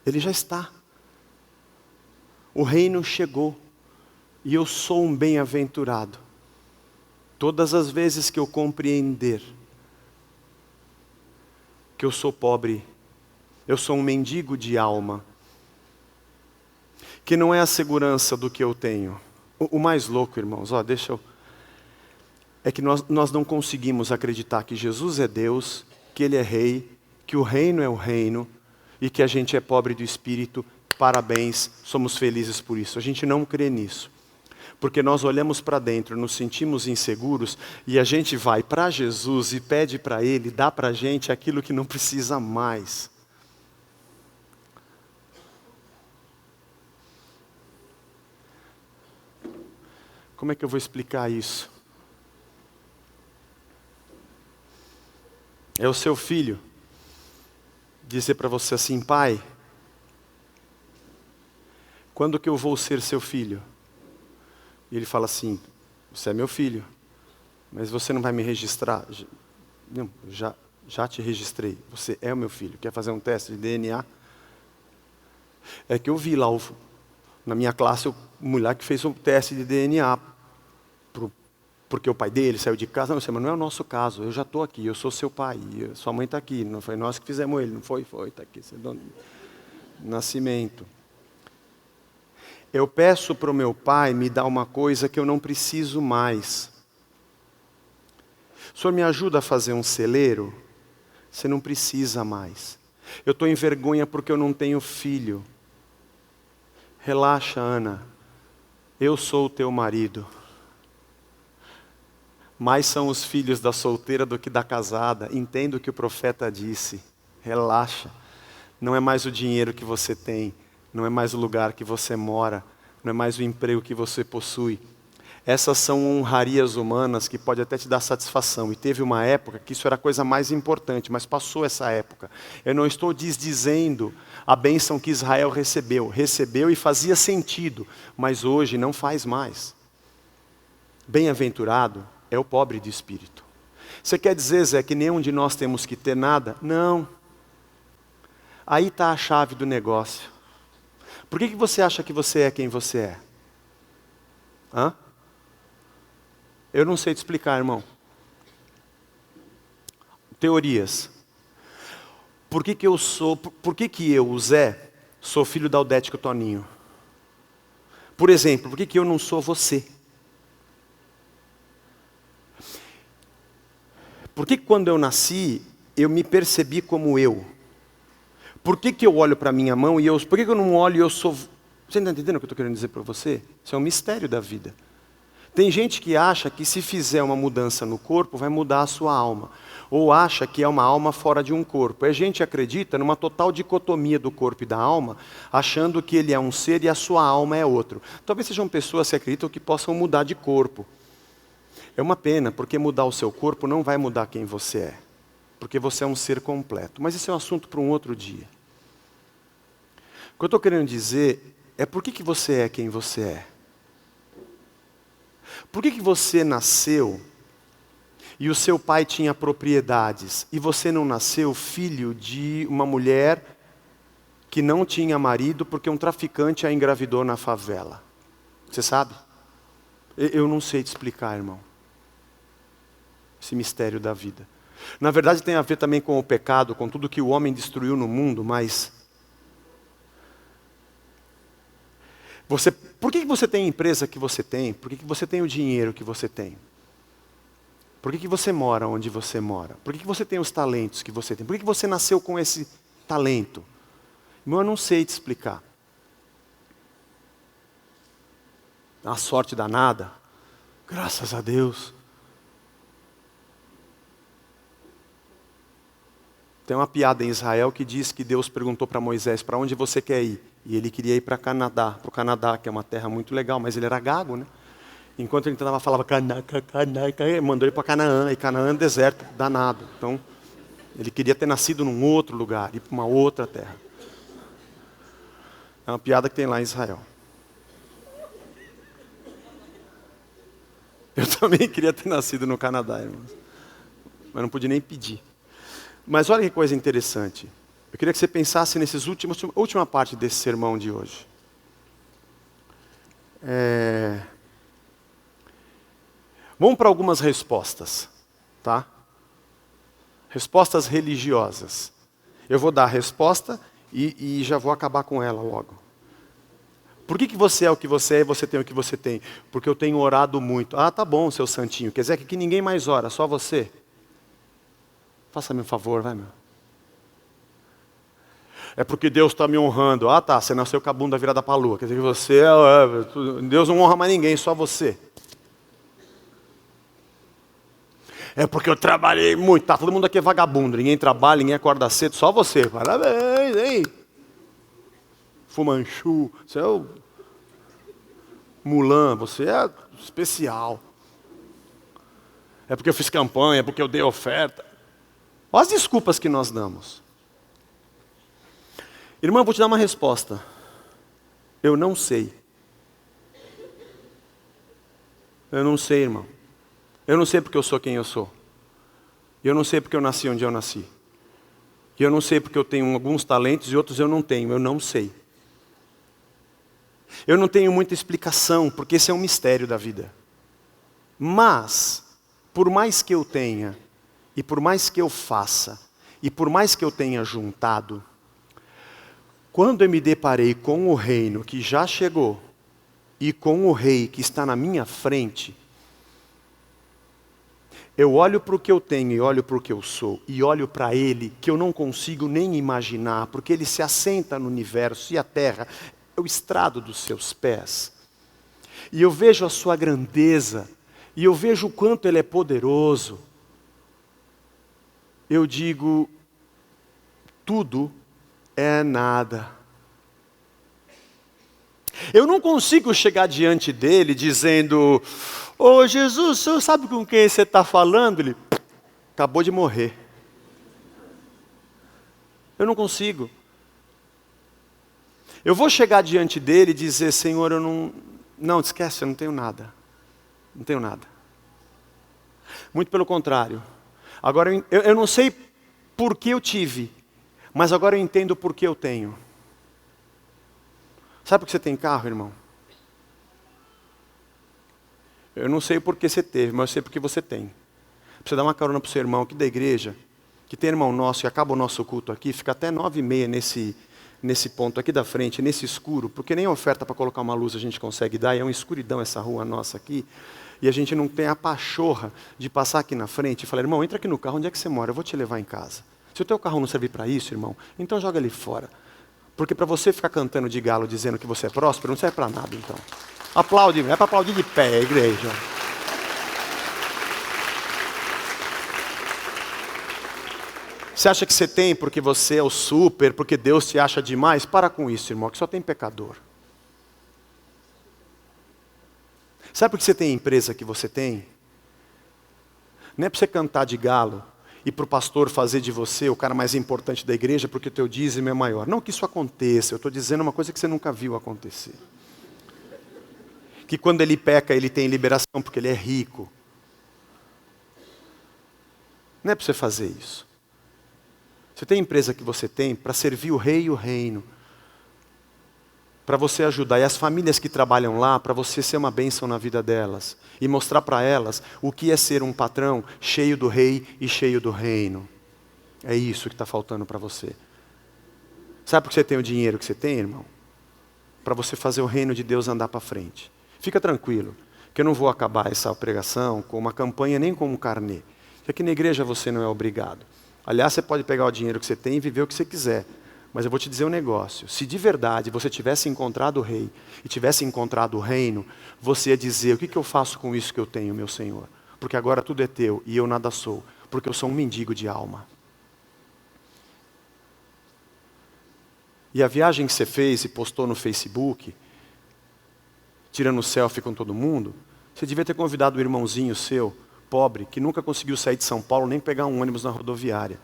Ele já está. O reino chegou. E eu sou um bem-aventurado. Todas as vezes que eu compreender que eu sou pobre, eu sou um mendigo de alma, que não é a segurança do que eu tenho. O mais louco, irmãos, é que nós não conseguimos acreditar que Jesus é Deus, que Ele é Rei, que o reino é o reino, e que a gente é pobre do espírito. Parabéns, somos felizes por isso. A gente não crê nisso. Porque nós olhamos para dentro, nos sentimos inseguros, e a gente vai para Jesus e pede para Ele, dá para a gente aquilo que não precisa mais. Como é que eu vou explicar isso? É o seu filho dizer para você assim: pai, quando que eu vou ser seu filho? E ele fala assim: você é meu filho, mas você não vai me registrar? Não, já te registrei, você é o meu filho. Quer fazer um teste de DNA? É que eu vi lá, na minha classe, o moleque fez um teste de DNA, porque o pai dele saiu de casa. Não, mas não é o nosso caso, eu já estou aqui, eu sou seu pai, sua mãe está aqui, não foi nós que fizemos ele, não foi? Foi, está aqui, você deu nascimento. Eu peço para o meu pai me dar uma coisa que eu não preciso mais. O senhor me ajuda a fazer um celeiro? Você não precisa mais. Eu estou em vergonha porque eu não tenho filho. Relaxa, Ana, eu sou o teu marido. Mais são os filhos da solteira do que da casada. Entenda o que o profeta disse. Relaxa. Não é mais o dinheiro que você tem. Não é mais o lugar que você mora. Não é mais o emprego que você possui. Essas são honrarias humanas que pode até te dar satisfação. E teve uma época que isso era a coisa mais importante, mas passou essa época. Eu não estou desdizendo a bênção que Israel recebeu. Recebeu e fazia sentido, mas hoje não faz mais. Bem-aventurado é o pobre de espírito. Você quer dizer, Zé, que nenhum de nós temos que ter nada? Não. Aí está a chave do negócio. Por que você acha que você é quem você é? Hã? Eu não sei te explicar, irmão. Teorias. Por que eu, o Zé, sou filho da Aldete e o Toninho? Por exemplo, por que eu não sou você? Por que quando eu nasci, eu me percebi como eu? Por que eu olho para a minha mão e por que eu não olho e eu sou... Você está entendendo o que eu estou querendo dizer para você? Isso é um mistério da vida. Tem gente que acha que se fizer uma mudança no corpo, vai mudar a sua alma. Ou acha que é uma alma fora de um corpo. A gente acredita numa total dicotomia do corpo e da alma, achando que ele é um ser e a sua alma é outro. Talvez sejam pessoas que acreditam que possam mudar de corpo. É uma pena, porque mudar o seu corpo não vai mudar quem você é. Porque você é um ser completo. Mas esse é um assunto para um outro dia. O que eu estou querendo dizer é por que você é quem você é. Por que você nasceu e o seu pai tinha propriedades e você não nasceu filho de uma mulher que não tinha marido porque um traficante a engravidou na favela? Você sabe? Eu não sei te explicar, irmão. Esse mistério da vida. Na verdade tem a ver também com o pecado, com tudo que o homem destruiu no mundo, mas... Por que você tem a empresa que você tem? Por que você tem o dinheiro que você tem? Por que você mora onde você mora? Por que você tem os talentos que você tem? Por que você nasceu com esse talento? Irmão, eu não sei te explicar. A sorte danada. Graças a Deus. Tem uma piada em Israel que diz que Deus perguntou para Moisés, para onde você quer ir? E ele queria ir para o Canadá, que é uma terra muito legal, mas ele era gago, né? Enquanto ele falava Canaã, mandou ele para Canaã, e Canaã é deserto, danado. Então, ele queria ter nascido num outro lugar, ir para uma outra terra. É uma piada que tem lá em Israel. Eu também queria ter nascido no Canadá, irmãos. Mas não pude nem pedir. Mas olha que coisa interessante. Eu queria que você pensasse nesses última parte desse sermão de hoje. Vamos para algumas respostas, tá? Respostas religiosas. Eu vou dar a resposta e já vou acabar com ela logo. Por que você é o que você é e você tem o que você tem? Porque eu tenho orado muito. Ah, tá bom, seu santinho. Quer dizer que aqui ninguém mais ora, só você? Faça-me um favor, vai, meu. É porque Deus está me honrando. Ah, tá, você nasceu com a bunda virada para a lua. Quer dizer que você Deus não honra mais ninguém, só você. É porque eu trabalhei muito. Tá, todo mundo aqui é vagabundo. Ninguém trabalha, ninguém acorda cedo, só você. Parabéns, hein? Fumanchu, você é o Mulan, você é especial. É porque eu fiz campanha, é porque eu dei oferta. Olha as desculpas que nós damos. Irmã, eu vou te dar uma resposta. Eu não sei. Eu não sei, irmão. Eu não sei porque eu sou quem eu sou. Eu não sei porque eu nasci onde eu nasci. Eu não sei porque eu tenho alguns talentos e outros eu não tenho. Eu não sei. Eu não tenho muita explicação, porque esse é um mistério da vida. Mas, por mais que eu tenha, e por mais que eu faça, e por mais que eu tenha juntado, quando eu me deparei com o reino que já chegou, e com o rei que está na minha frente, eu olho para o que eu tenho e olho para o que eu sou, e olho para ele que eu não consigo nem imaginar, porque ele se assenta no universo e a terra é o estrado dos seus pés. E eu vejo a sua grandeza, e eu vejo o quanto ele é poderoso. Eu digo, tudo é nada. Eu não consigo chegar diante dele dizendo, ô Jesus, o senhor sabe com quem você está falando? Ele acabou de morrer. Eu não consigo. Eu vou chegar diante dele e dizer, Senhor, eu não esquece, eu não tenho nada. Não tenho nada. Muito pelo contrário. Agora, eu não sei por que eu tive, mas agora eu entendo por que eu tenho. Sabe por que você tem carro, irmão? Eu não sei por que você teve, mas eu sei por que você tem. Você dá uma carona para o seu irmão aqui da igreja, que tem irmão nosso, que acaba o nosso culto aqui, fica até 9h30 nesse ponto aqui da frente, nesse escuro, porque nem oferta para colocar uma luz a gente consegue dar, e é uma escuridão essa rua nossa aqui, e a gente não tem a pachorra de passar aqui na frente e falar, irmão, entra aqui no carro, onde é que você mora? Eu vou te levar em casa. Se o teu carro não servir para isso, irmão, então joga ele fora. Porque para você ficar cantando de galo dizendo que você é próspero, não serve para nada, então. Aplaude, é para aplaudir de pé, igreja. Você acha que você tem porque você é o super, porque Deus te acha demais? Para com isso, irmão, que só tem pecador. Sabe por que você tem a empresa que você tem? Não é para você cantar de galo e para o pastor fazer de você o cara mais importante da igreja porque o teu dízimo é maior. Não que isso aconteça, eu estou dizendo uma coisa que você nunca viu acontecer. Que quando ele peca, ele tem liberação porque ele é rico. Não é para você fazer isso. Você tem a empresa que você tem para servir o rei e o reino. para você ajudar, e as famílias que trabalham lá, para você ser uma bênção na vida delas, e mostrar para elas o que é ser um patrão cheio do rei e cheio do reino. É isso que está faltando para você. Sabe por que você tem o dinheiro que você tem, irmão? Para você fazer o reino de Deus andar para frente. Fica tranquilo, que eu não vou acabar essa pregação com uma campanha nem com um carnê. Porque aqui na igreja você não é obrigado. Aliás, você pode pegar o dinheiro que você tem e viver o que você quiser. Mas eu vou te dizer um negócio. Se de verdade você tivesse encontrado o rei e tivesse encontrado o reino, você ia dizer, o que eu faço com isso que eu tenho, meu Senhor? Porque agora tudo é teu e eu nada sou. Porque eu sou um mendigo de alma. E a viagem que você fez e postou no Facebook, tirando selfie com todo mundo, você devia ter convidado um irmãozinho seu, pobre, que nunca conseguiu sair de São Paulo nem pegar um ônibus na rodoviária.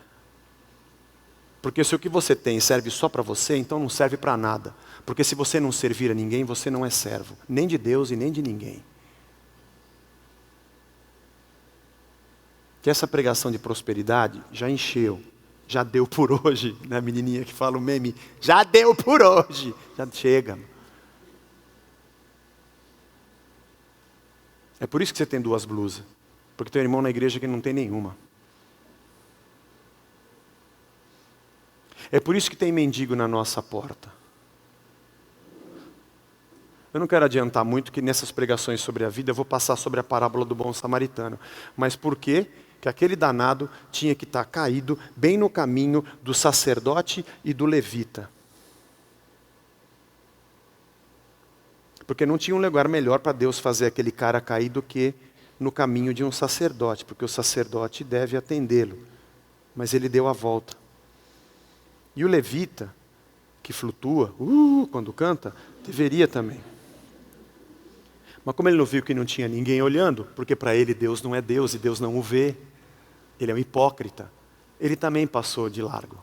Porque se o que você tem serve só para você, então não serve para nada. Porque se você não servir a ninguém, você não é servo. Nem de Deus e nem de ninguém. Que essa pregação de prosperidade já encheu. Já deu por hoje. Né, menininha que fala o meme? Já deu por hoje. Já chega. É por isso que você tem 2 blusas. Porque tem um irmão na igreja que não tem nenhuma. É por isso que tem mendigo na nossa porta. Eu não quero adiantar muito que nessas pregações sobre a vida eu vou passar sobre a parábola do bom samaritano. Mas por quê? Que aquele danado tinha que estar caído bem no caminho do sacerdote e do levita. Porque não tinha um lugar melhor para Deus fazer aquele cara cair do que no caminho de um sacerdote. Porque o sacerdote deve atendê-lo. Mas ele deu a volta. E o levita, que flutua, quando canta, deveria também. Mas como ele não viu que não tinha ninguém olhando, porque para ele Deus não é Deus e Deus não o vê, ele é um hipócrita, ele também passou de largo.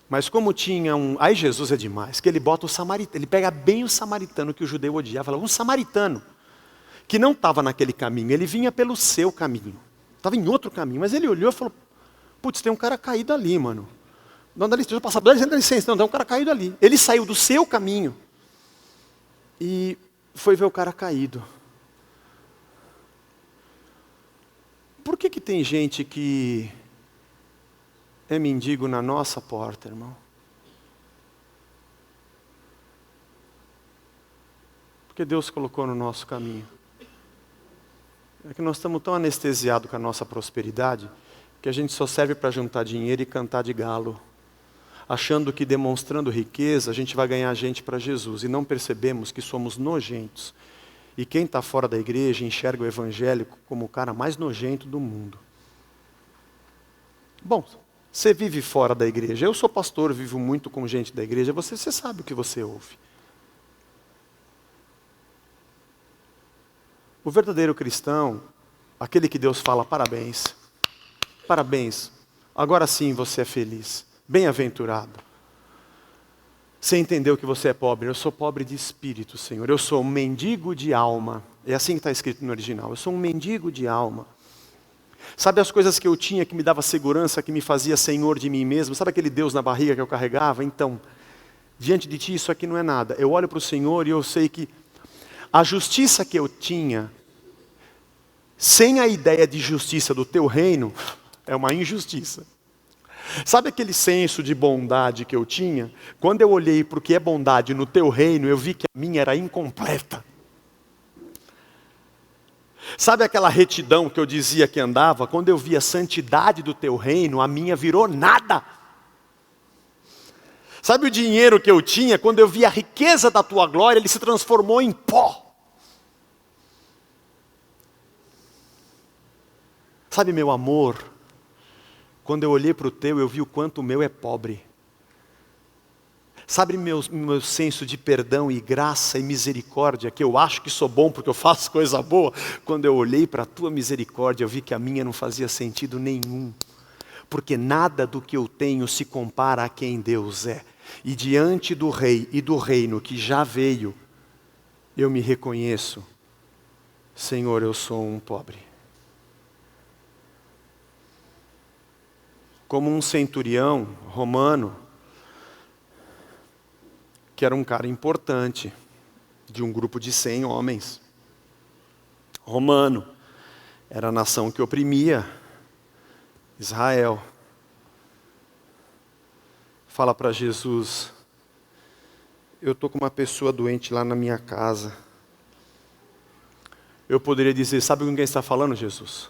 Mas como tinha um... Aí Jesus é demais, que ele bota o samaritano, ele pega bem o samaritano que o judeu odiava, fala, um samaritano, que não estava naquele caminho, ele vinha pelo seu caminho, estava em outro caminho, mas ele olhou e falou, putz, tem um cara caído ali, mano. Não dá licença, passar, dá licença, não, tem um cara caído ali. Ele saiu do seu caminho e foi ver o cara caído. Por que tem gente que é mendigo na nossa porta, irmão? Porque Deus colocou no nosso caminho. É que nós estamos tão anestesiados com a nossa prosperidade que a gente só serve para juntar dinheiro e cantar de galo. Achando que demonstrando riqueza a gente vai ganhar gente para Jesus. E não percebemos que somos nojentos. E quem está fora da igreja enxerga o evangélico como o cara mais nojento do mundo. Bom, você vive fora da igreja. Eu sou pastor, vivo muito com gente da igreja. Você sabe o que você ouve. O verdadeiro cristão, aquele que Deus fala, parabéns. Parabéns. Agora sim você é feliz. Bem-aventurado. Você entendeu que você é pobre? Eu sou pobre de espírito, Senhor. Eu sou um mendigo de alma. É assim que está escrito no original. Eu sou um mendigo de alma. Sabe as coisas que eu tinha que me dava segurança, que me fazia senhor de mim mesmo? Sabe aquele Deus na barriga que eu carregava? Então, diante de ti isso aqui não é nada. Eu olho para o Senhor e eu sei que a justiça que eu tinha, sem a ideia de justiça do teu reino, é uma injustiça. Sabe aquele senso de bondade que eu tinha? Quando eu olhei para o que é bondade no teu reino, eu vi que a minha era incompleta. Sabe aquela retidão que eu dizia que andava? Quando eu vi a santidade do teu reino, a minha virou nada. Sabe o dinheiro que eu tinha? Quando eu vi a riqueza da tua glória, ele se transformou em pó. Sabe meu amor? Quando eu olhei para o teu, eu vi o quanto o meu é pobre. Sabe meu senso de perdão e graça e misericórdia, que eu acho que sou bom porque eu faço coisa boa? Quando eu olhei para a tua misericórdia, eu vi que a minha não fazia sentido nenhum. Porque nada do que eu tenho se compara a quem Deus é. E diante do rei e do reino que já veio, eu me reconheço. Senhor, eu sou um pobre. Como um centurião romano, que era um cara importante, de um grupo de 100 homens. Romano, era a nação que oprimia Israel. Fala para Jesus: eu estou com uma pessoa doente lá na minha casa. Eu poderia dizer: sabe com quem está falando, Jesus?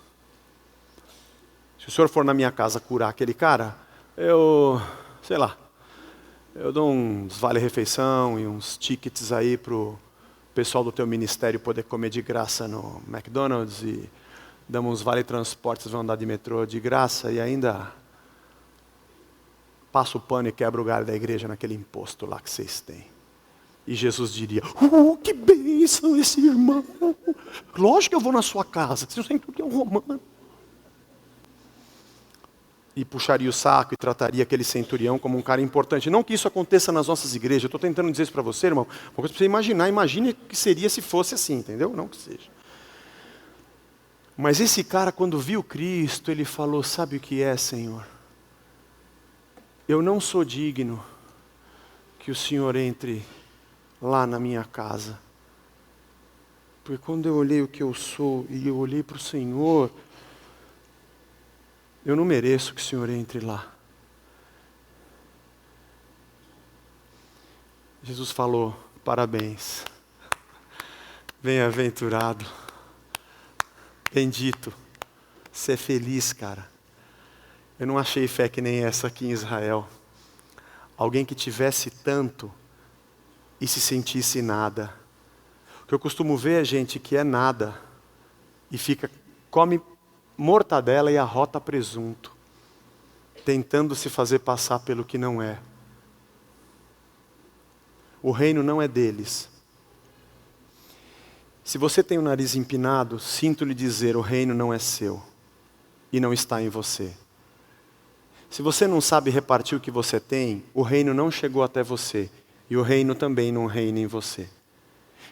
Se o senhor for na minha casa curar aquele cara, eu dou uns vale-refeição e uns tickets aí para o pessoal do teu ministério poder comer de graça no McDonald's, e damos uns vale-transportes, vão andar de metrô de graça, e ainda passa o pano e quebra o galho da igreja naquele imposto lá que vocês têm. E Jesus diria: que bênção esse irmão! Lógico que eu vou na sua casa, você sempre é um romano. E puxaria o saco e trataria aquele centurião como um cara importante. Não que isso aconteça nas nossas igrejas, eu estou tentando dizer isso para você, irmão. Uma coisa para você imaginar, imagine o que seria se fosse assim, entendeu? Não que seja. Mas esse cara, quando viu Cristo, ele falou: sabe o que é, Senhor? Eu não sou digno que o Senhor entre lá na minha casa. Porque quando eu olhei o que eu sou e eu olhei para o Senhor, eu não mereço que o Senhor entre lá. Jesus falou: parabéns, bem-aventurado, bendito, você é feliz, cara. Eu não achei fé que nem essa aqui em Israel. Alguém que tivesse tanto e se sentisse nada. O que eu costumo ver é gente que é nada e come mortadela e arrota presunto, tentando se fazer passar pelo que não é. O reino não é deles. Se você tem o nariz empinado, sinto lhe dizer: o reino não é seu e não está em você. Se você não sabe repartir o que você tem, o reino não chegou até você e o reino também não reina em você.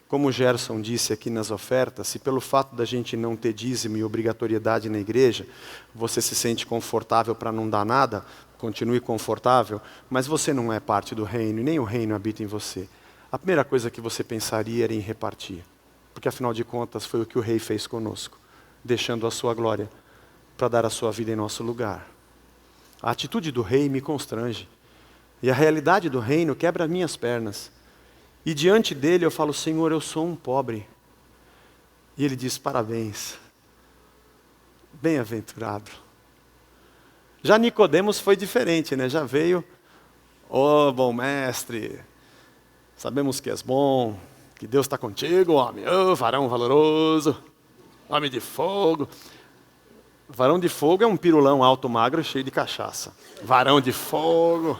Como o Gerson disse aqui nas ofertas, se pelo fato da gente não ter dízimo e obrigatoriedade na igreja, você se sente confortável para não dar nada, continue confortável, mas você não é parte do reino e nem o reino habita em você. A primeira coisa que você pensaria era em repartir, porque afinal de contas foi o que o rei fez conosco, deixando a sua glória para dar a sua vida em nosso lugar. A atitude do rei me constrange, e a realidade do reino quebra minhas pernas. E diante dele eu falo: Senhor, eu sou um pobre. E ele diz: parabéns, bem-aventurado. Já Nicodemos foi diferente, né? Já veio: ó, bom mestre, sabemos que és bom, que Deus está contigo, homem, varão valoroso, homem de fogo. Varão de fogo é um pirulão alto, magro, cheio de cachaça. Varão de fogo.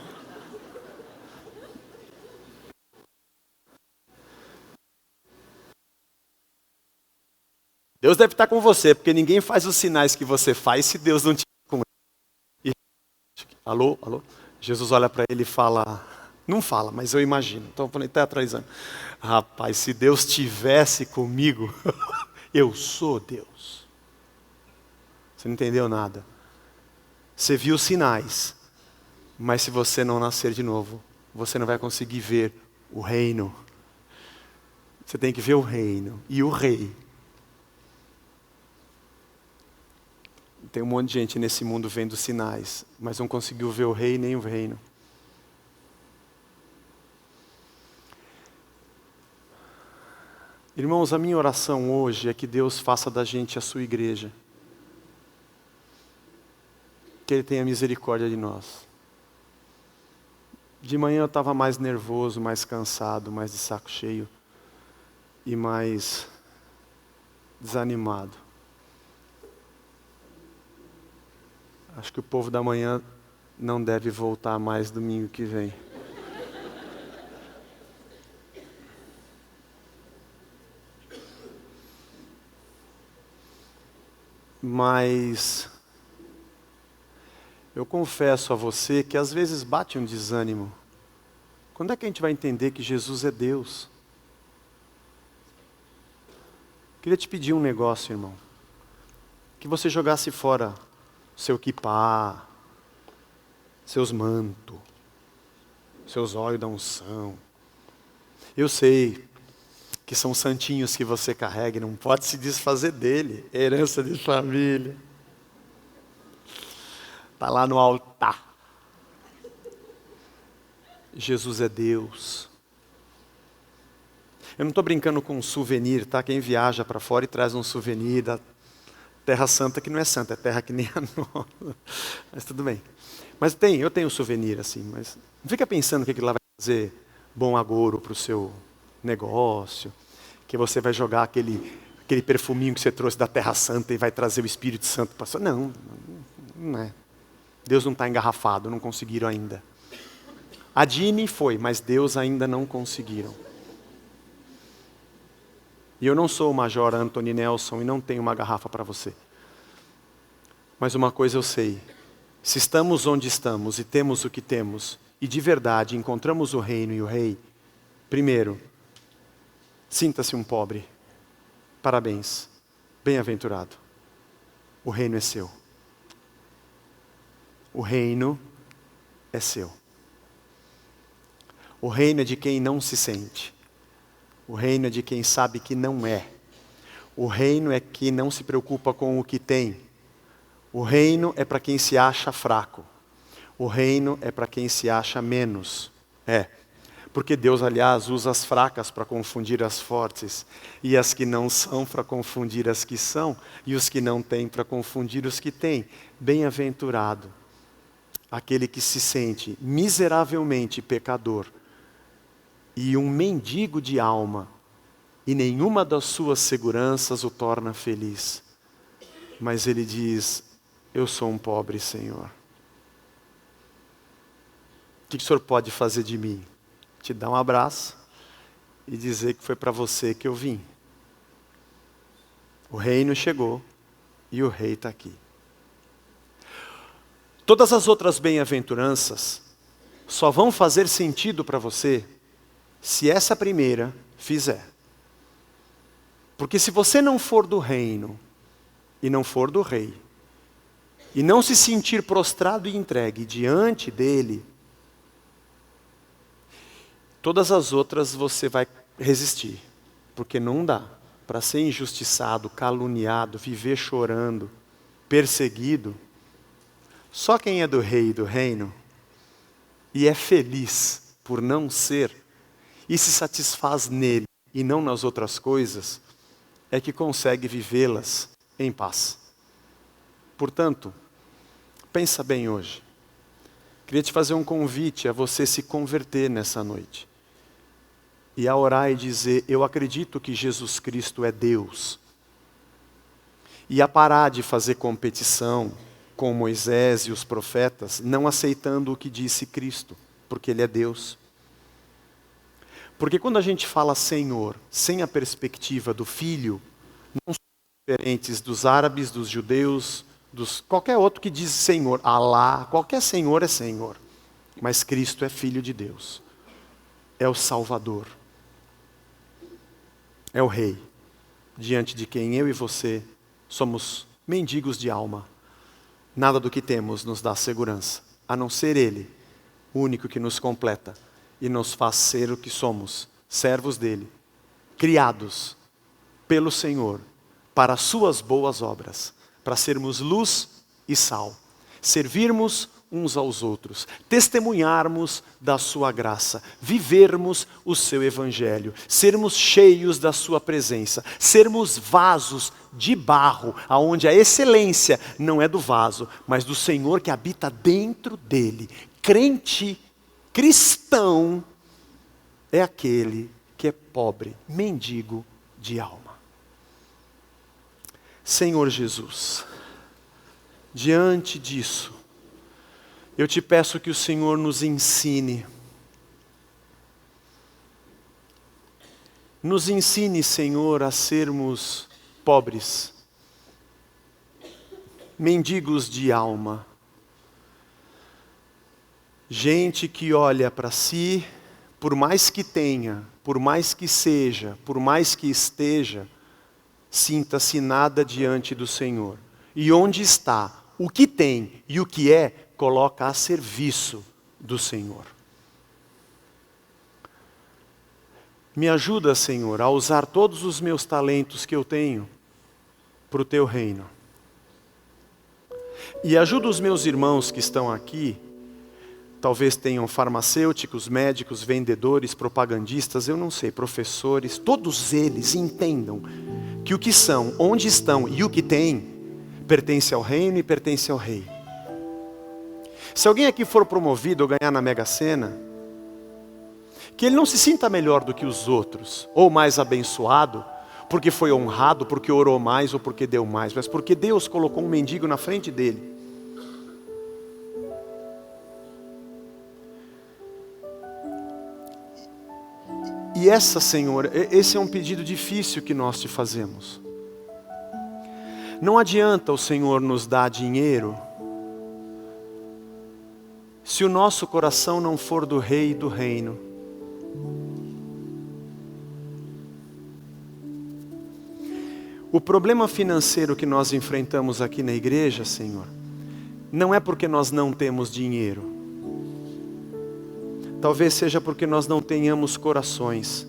Deus deve estar com você, porque ninguém faz os sinais que você faz se Deus não estiver com ele. Alô? Jesus olha para ele e fala, não fala, mas eu imagino, estou teatralizando. Rapaz, se Deus estivesse comigo, eu sou Deus. Você não entendeu nada. Você viu sinais, mas se você não nascer de novo, você não vai conseguir ver o reino. Você tem que ver o reino e o rei. Tem um monte de gente nesse mundo vendo sinais, mas não conseguiu ver o rei nem o reino. Irmãos, a minha oração hoje é que Deus faça da gente a sua igreja. Que Ele tenha misericórdia de nós. De manhã eu estava mais nervoso, mais cansado, mais de saco cheio e mais desanimado. Acho que o povo da manhã não deve voltar mais domingo que vem. Mas eu confesso a você que às vezes bate um desânimo. Quando é que a gente vai entender que Jesus é Deus? Queria te pedir um negócio, irmão. Que você jogasse fora seu quipá, seus mantos, seus óleos da unção, Eu sei que são santinhos que você carrega e não pode se desfazer dele. Herança de família. Está lá no altar. Jesus é Deus. Eu não estou brincando com um souvenir, tá? Quem viaja para fora e traz um souvenir da Terra Santa, que não é santa, é terra que nem a nossa. Mas tudo bem. Mas eu tenho um souvenir assim, mas não fica pensando que aquilo lá vai trazer bom agouro para o seu negócio, que você vai jogar aquele perfuminho que você trouxe da Terra Santa e vai trazer o Espírito Santo para sua. Não, não é. Deus não está engarrafado, não conseguiram ainda. A Dini foi, mas Deus ainda não conseguiram. E eu não sou o Major Anthony Nelson e não tenho uma garrafa para você. Mas uma coisa eu sei. Se estamos onde estamos e temos o que temos, e de verdade encontramos o reino e o rei, primeiro, sinta-se um pobre. Parabéns. Bem-aventurado. O reino é seu. O reino é seu. O reino é de quem não se sente. O reino é de quem sabe que não é. O reino é que não se preocupa com o que tem. O reino é para quem se acha fraco. O reino é para quem se acha menos. Porque Deus, aliás, usa as fracas para confundir as fortes, e as que não são para confundir as que são, e os que não têm para confundir os que têm. Bem-aventurado aquele que se sente miseravelmente pecador, e um mendigo de alma, e nenhuma das suas seguranças o torna feliz. Mas ele diz, eu sou um pobre, Senhor. O que o Senhor pode fazer de mim? Te dar um abraço e dizer que foi para você que eu vim. O reino chegou e o rei está aqui. Todas as outras bem-aventuranças só vão fazer sentido para você se essa primeira fizer. Porque se você não for do reino e não for do rei, e não se sentir prostrado e entregue diante dele, todas as outras você vai resistir. Porque não dá para ser injustiçado, caluniado, viver chorando, perseguido. Só quem é do rei e do reino, e é feliz por não ser, e se satisfaz nele e não nas outras coisas, é que consegue vivê-las em paz. Portanto, pensa bem hoje. Queria te fazer um convite a você se converter nessa noite. E a orar e dizer, eu acredito que Jesus Cristo é Deus. E a parar de fazer competição com Moisés e os profetas, não aceitando o que disse Cristo, porque Ele é Deus. Porque quando a gente fala Senhor, sem a perspectiva do Filho, não são diferentes dos árabes, dos judeus, qualquer outro que diz Senhor, Alá, qualquer Senhor é Senhor. Mas Cristo é Filho de Deus. É o Salvador. É o Rei, diante de quem eu e você somos mendigos de alma. Nada do que temos nos dá segurança, a não ser Ele, o único que nos completa e nos faz ser o que somos, servos dEle, criados pelo Senhor, para as suas boas obras, para sermos luz e sal, servirmos uns aos outros, testemunharmos da sua graça, vivermos o seu evangelho, sermos cheios da sua presença, sermos vasos de barro, aonde a excelência não é do vaso, mas do Senhor que habita dentro dele. Crente, cristão, é aquele que é pobre, mendigo de alma. Senhor Jesus, diante disso, eu te peço que o Senhor nos ensine. Nos ensine, Senhor, a sermos pobres, mendigos de alma. Gente que olha para si, por mais que tenha, por mais que seja, por mais que esteja, sinta-se nada diante do Senhor. E onde está, o que tem e o que é, coloca a serviço do Senhor. Me ajuda, Senhor, a usar todos os meus talentos que eu tenho para o teu reino. E ajuda os meus irmãos que estão aqui, talvez tenham farmacêuticos, médicos, vendedores, propagandistas, eu não sei, professores, todos eles entendam que o que são, onde estão e o que têm, pertence ao reino e pertence ao rei. Se alguém aqui for promovido ou ganhar na Mega Sena, que ele não se sinta melhor do que os outros, ou mais abençoado, porque foi honrado, porque orou mais ou porque deu mais, mas porque Deus colocou um mendigo na frente dele. E Senhor, esse é um pedido difícil que nós te fazemos. Não adianta o Senhor nos dar dinheiro, se o nosso coração não for do rei e do reino. O problema financeiro que nós enfrentamos aqui na igreja, Senhor, não é porque nós não temos dinheiro. Talvez seja porque nós não tenhamos corações.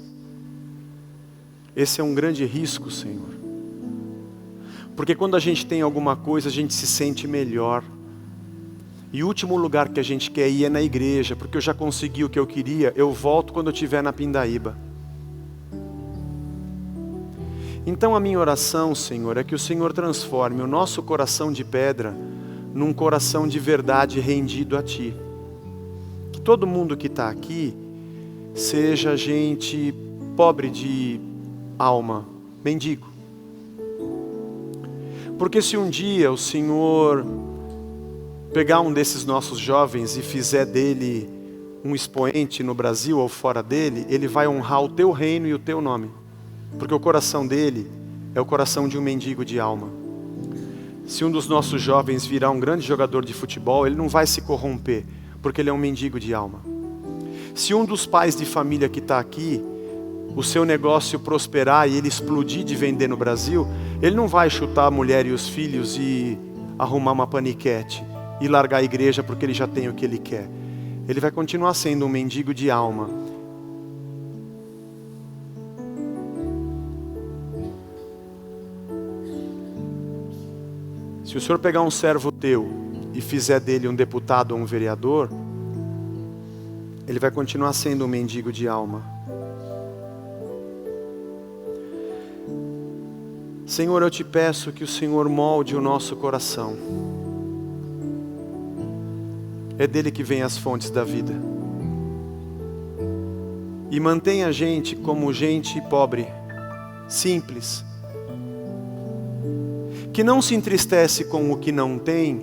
Esse é um grande risco, Senhor. Porque quando a gente tem alguma coisa, a gente se sente melhor. E o último lugar que a gente quer ir é na igreja, porque eu já consegui o que eu queria, eu volto quando eu estiver na pindaíba. Então a minha oração, Senhor, é que o Senhor transforme o nosso coração de pedra num coração de verdade rendido a Ti. Que todo mundo que está aqui seja gente pobre de alma, mendigo. Porque se um dia o Senhor pegar um desses nossos jovens e fizer dele um expoente no Brasil ou fora dele, ele vai honrar o Teu reino e o Teu nome. Porque o coração dele é o coração de um mendigo de alma. Se um dos nossos jovens virar um grande jogador de futebol, ele não vai se corromper, porque ele é um mendigo de alma. Se um dos pais de família que está aqui, o seu negócio prosperar e ele explodir de vender no Brasil, ele não vai chutar a mulher e os filhos e arrumar uma paniquete e largar a igreja porque ele já tem o que ele quer. Ele vai continuar sendo um mendigo de alma. Se o Senhor pegar um servo teu e fizer dele um deputado ou um vereador, ele vai continuar sendo um mendigo de alma. Senhor, eu te peço que o Senhor molde o nosso coração. É dele que vem as fontes da vida. E mantenha a gente como gente pobre, simples, que não se entristece com o que não tem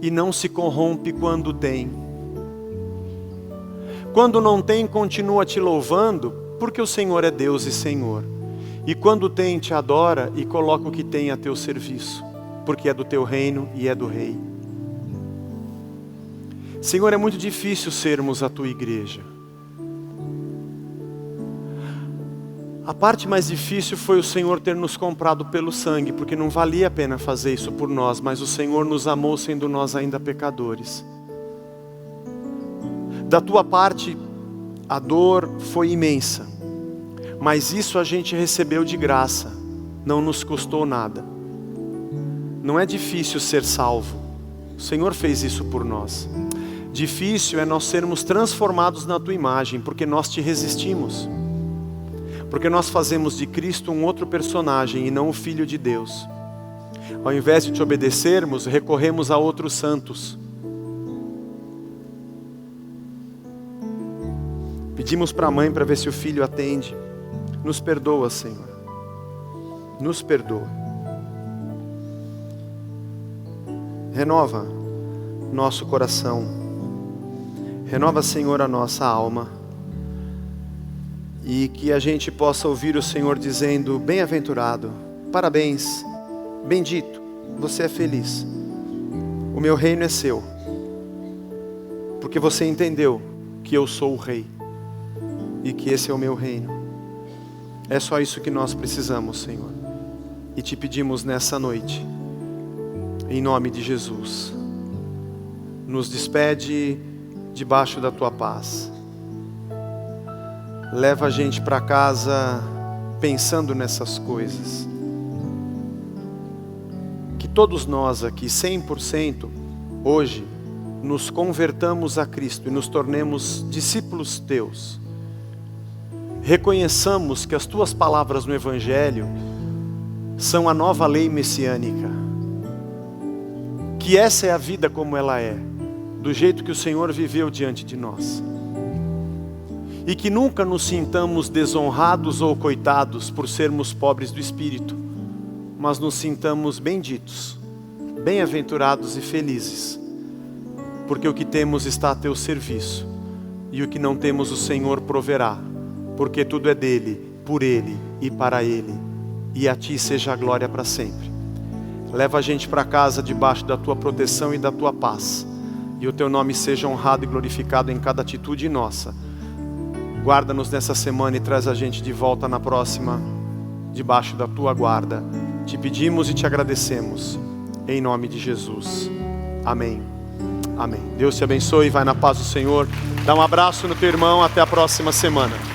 e não se corrompe quando tem. Quando não tem, continua te louvando, porque o Senhor é Deus e Senhor. E quando tem, te adora e coloca o que tem a teu serviço, porque é do teu reino e é do rei. Senhor, é muito difícil sermos a tua igreja. A parte mais difícil foi o Senhor ter nos comprado pelo sangue, porque não valia a pena fazer isso por nós, mas o Senhor nos amou sendo nós ainda pecadores. Da tua parte, a dor foi imensa, mas isso a gente recebeu de graça, não nos custou nada. Não é difícil ser salvo, o Senhor fez isso por nós. Difícil é nós sermos transformados na tua imagem, porque nós te resistimos. Porque nós fazemos de Cristo um outro personagem e não o Filho de Deus. Ao invés de te obedecermos, recorremos a outros santos. Pedimos para a mãe para ver se o filho atende. Nos perdoa, Senhor. Nos perdoa. Renova nosso coração. Renova, Senhor, a nossa alma. E que a gente possa ouvir o Senhor dizendo: bem-aventurado, parabéns, bendito, você é feliz. O meu reino é seu. Porque você entendeu que eu sou o rei. E que esse é o meu reino. É só isso que nós precisamos, Senhor. E te pedimos nessa noite, em nome de Jesus. Nos despede debaixo da tua paz. Leva a gente para casa pensando nessas coisas. Que todos nós aqui, 100%, hoje, nos convertamos a Cristo e nos tornemos discípulos teus. Reconheçamos que as tuas palavras no Evangelho são a nova lei messiânica. Que essa é a vida como ela é, do jeito que o Senhor viveu diante de nós. E que nunca nos sintamos desonrados ou coitados por sermos pobres do Espírito, mas nos sintamos benditos, bem-aventurados e felizes, porque o que temos está a teu serviço, e o que não temos o Senhor proverá, porque tudo é dele, por ele e para ele, e a ti seja a glória para sempre. Leva a gente para casa debaixo da tua proteção e da tua paz, e o teu nome seja honrado e glorificado em cada atitude nossa. Guarda-nos nessa semana e traz a gente de volta na próxima, debaixo da tua guarda. Te pedimos e te agradecemos, em nome de Jesus. Amém. Amém. Deus te abençoe, vai na paz do Senhor. Dá um abraço no teu irmão, até a próxima semana.